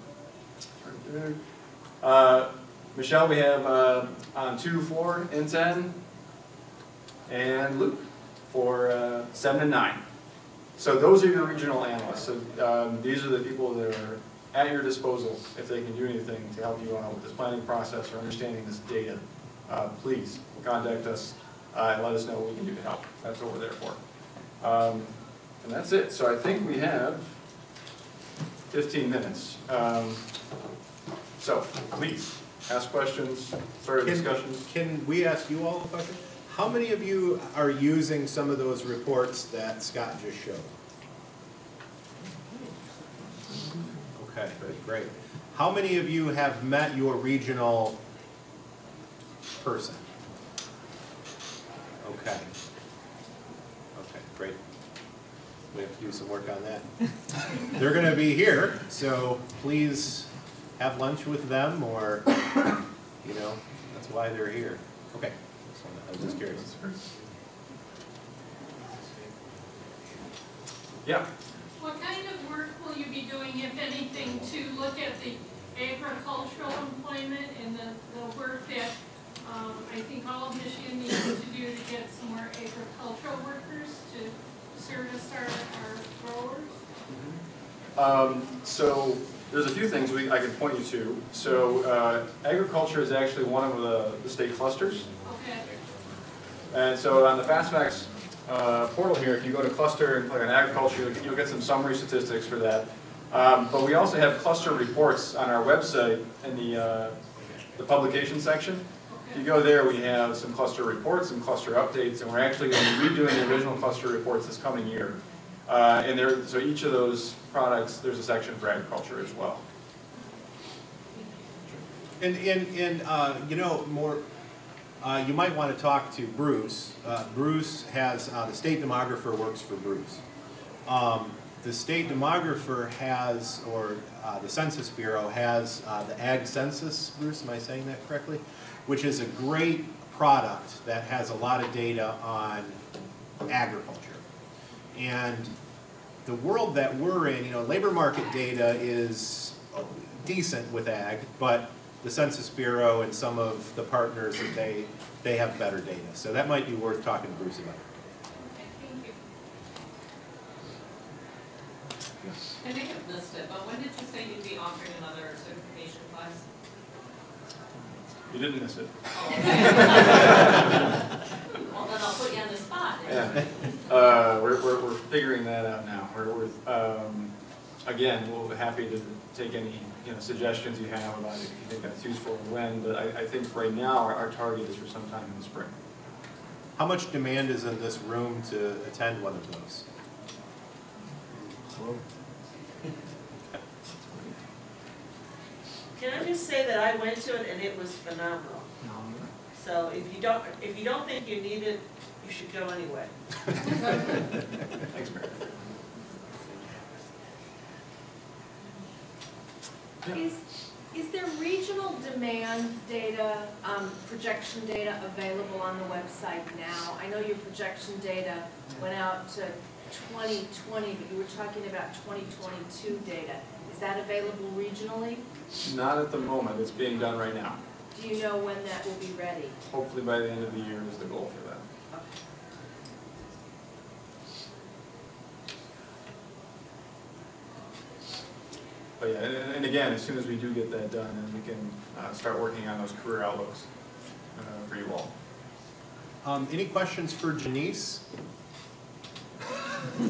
Michelle, we have on 2, 4, and 10. And Luke for 7 and 9. So those are your regional analysts. So these are the people that are at your disposal if they can do anything to help you out with this planning process or understanding this data. Please contact us and let us know what we can do to help. That's what we're there for. And that's it. So I think we have 15 minutes. So please ask questions, start a discussion. Can we ask you all a question? How many of you are using some of those reports that Scott just showed? Okay, great. How many of you have met your regional person? Okay. Okay, great. We have to do some work on that. They're going to be here, so please have lunch with them, or, that's why they're here. Okay. I was just curious. Yeah. What kind of work will you be doing, if anything, to look at the agricultural employment and the work that I think all of Michigan needs to do to get some more agricultural workers to service our growers? So there's a few things I can point you to. So agriculture is actually one of the state clusters. Okay. And so on the FastFacts portal here, if you go to cluster and click on agriculture, you'll get some summary statistics for that. But we also have cluster reports on our website in the publication section. If you go there, we have some cluster reports and cluster updates, and we're actually going to be redoing the original cluster reports this coming year. So each of those products, there's a section for agriculture as well. And you might want to talk to Bruce. Bruce has, the state demographer works for Bruce. The state demographer has, or the Census Bureau has the Ag Census, Bruce, am I saying that correctly? Which is a great product that has a lot of data on agriculture. And the world that we're in, labor market data is decent with ag, but the Census Bureau and some of the partners, that they have better data. So that might be worth talking to Bruce about. Okay, thank you. Yes. I may have missed it, but when did you say you'd be offering another certification class? You didn't miss it. Oh, okay. Well, then I'll put you on the spot. Yeah. We're figuring that out now. Again, we'll be happy to take any suggestions you have about it if you think that's useful and when. But I think right now our target is for sometime in the spring. How much demand is in this room to attend one of those? Can I just say that I went to it and it was phenomenal. So if you don't think you need it, you should go anyway. Thanks, Mary. Is there regional demand data, projection data available on the website now? I know your projection data went out to 2020, but you were talking about 2022 data. Is that available regionally? Not at the moment. It's being done right now. Do you know when that will be ready? Hopefully by the end of the year is the goal for that. Okay. But yeah, and again, as soon as we do get that done, then we can start working on those career outlooks for you all. Any questions for Janice? You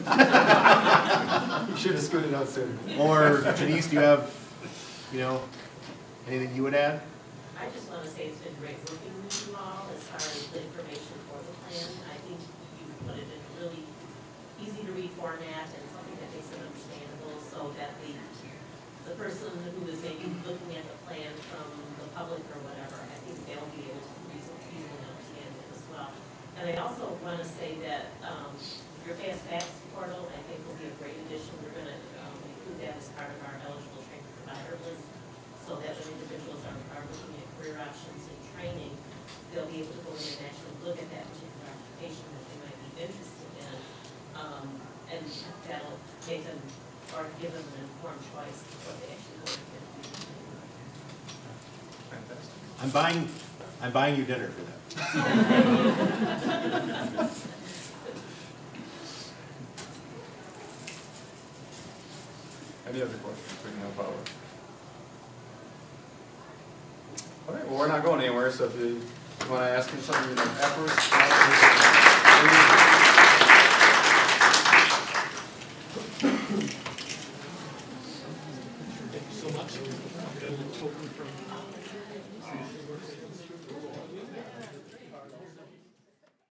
should have scooted out sooner. Or Janice, do you have, anything you would add? I just want to say it's been great working with you all as far as the information for the plan. I think you put it in a really easy to read format and something that makes it understandable so that the the person who is maybe looking at the plan from the public or whatever, I think they'll be able to easily understand it as well. And I also want to say that your Fast Facts portal, I think, will be a great addition. We're going to include that as part of our eligible training provider list, so that when individuals are looking at career options and training, they'll be able to go in and actually look at that particular occupation that they might be interested in, and that'll make them, or give them an informed choice of what they actually go and do. Fantastic. I'm buying you dinner for that. Any other questions we can help out with? All right, well, we're not going anywhere, so if you want to ask him something afterwards.